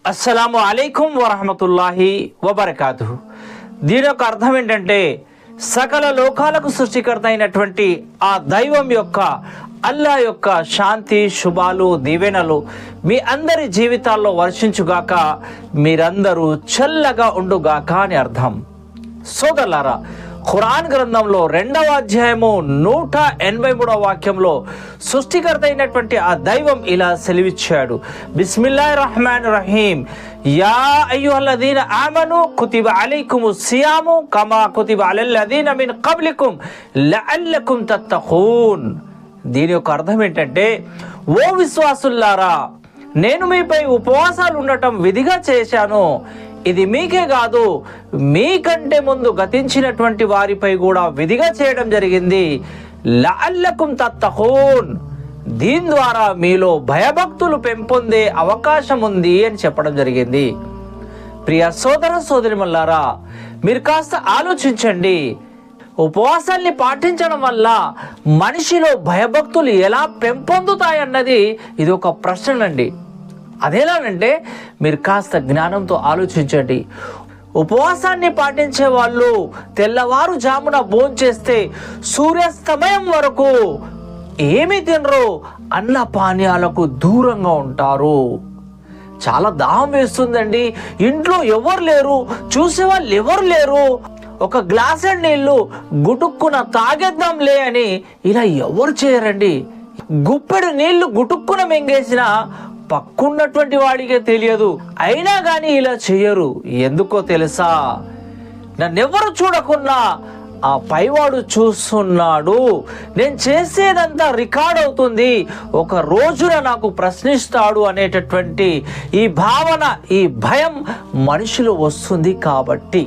అస్సలాము అలైకుం వరహమతుల్లాహి వబర్కాతుహు. దీని యొక్క అర్థం ఏంటంటే, సకల లోకాలకు సృష్టికర్త అయినటువంటి ఆ దైవం యొక్క, అల్లా యొక్క శాంతి శుభాలు దీవెనలు మీ అందరి జీవితాల్లో వర్షించుగాక, మీరందరూ చల్లగా ఉండుగాక అని అర్థం. సోదరులారా, ఖురాన్ గ్రంథంలో 2వ అధ్యాయము 183వ వాక్యంలో సృష్టికర్త అయినటువంటి ఆ దైవం ఇలా సెలవిచ్చాడు. బిస్మిల్లాహిర్ రహమానిర్ రహీం. యా అయ్యుహల్లదీన ఆమను కుతిబ అలైకుముస్ సియాము కమా కుతిబ అలల్లదీన మిన్ కబ్లికుం లఅల్లకుం తత్తఖూన్. దీని యొక్క అర్థం ఏంటంటే, ఓ విశ్వాసుల్లారా, నేను మీపై ఉపవాసాలు ఉండటం విధిగా చేశాను. ఇది మీకే కాదు, మీకంటే ముందు గతించినటువంటి వారిపై కూడా విధిగా చేయడం జరిగింది. లఅల్లకుం తత్తఖూన్. దీని ద్వారా మీలో భయభక్తులు పెంపొందే అవకాశం ఉంది అని చెప్పడం జరిగింది. ప్రియ సోదర సోదరిమల్లారా, మీరు కాస్త ఆలోచించండి. ఉపవాసాన్ని పాటించడం వల్ల మనిషిలో భయభక్తులు ఎలా పెంపొందుతాయన్నది ఇది ఒక ప్రశ్నండి. అదేలానంటే, మీరు కాస్త జ్ఞానంతో ఆలోచించండి. ఉపవాసాన్ని పాటించే వాళ్ళు తెల్లవారుజామున భోంచేస్తే సూర్యాస్తమయం వరకు ఏమి తినరు, అన్న పానీయాలకు దూరంగా ఉంటారు. చాలా దాహం వేస్తుందండి, ఇంట్లో ఎవరు లేరు, చూసేవాళ్ళు ఎవరు లేరు, ఒక గ్లాసెడ్ నీళ్లు గుటుక్కున తాగేద్దాంలే అని ఇలా ఎవరు చేయరండి. గుప్పెడు నీళ్లు గుటుక్కున మింగేసిన పక్కున్నటువంటి వాడికే తెలియదు, అయినా కానీ ఇలా చెయ్యరు. ఎందుకో తెలుసా? నన్నెవరు చూడకున్నా ఆ పైవాడు చూస్తున్నాడు, నేను చేసేదంతా రికార్డ్ అవుతుంది, ఒక రోజున నాకు ప్రశ్నిస్తాడు అనేటటువంటి ఈ భావన, ఈ భయం మనిషిలో వస్తుంది. కాబట్టి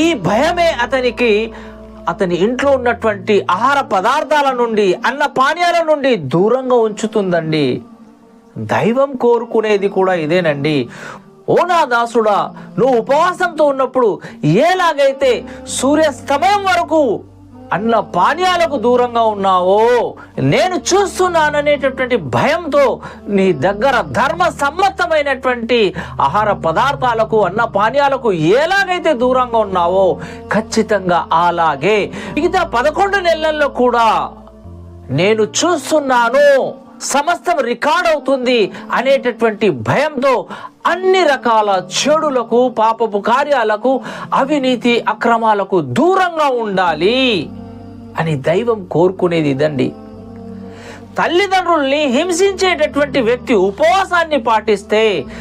ఈ భయమే అతని ఇంట్లో ఉన్నటువంటి ఆహార పదార్థాల నుండి, అన్న పానీయాల నుండి దూరంగా ఉంచుతుందండి. దైవం కోరుకునేది కూడా ఇదేనండి. ఓ నా దాసుడా, నువ్వు ఉపవాసంతో ఉన్నప్పుడు ఎలాగైతే సూర్యాస్తమయం వరకు అన్న పానీయాలకు దూరంగా ఉన్నావో, నేను చూస్తున్నాననేటటువంటి భయంతో నీ దగ్గర ధర్మ సమ్మతమైనటువంటి ఆహార పదార్థాలకు, అన్న పానీయాలకు ఎలాగైతే దూరంగా ఉన్నావో, ఖచ్చితంగా అలాగే మిగతా 11 నెలల్లో కూడా నేను చూస్తున్నాను, సమస్తం రికార్డ్ అవుతుంది అనేటటువంటి భయంతో అన్ని రకాల చెడులకు, పాపపు కార్యాలకు, అవినీతి అక్రమాలకు దూరంగా ఉండాలి అని దైవం కోరుకునేది ఇదండి. తల్లిదండ్రుల్ని హింసించేటటువంటి వ్యక్తి ఉపవాసాన్ని పాటిస్తే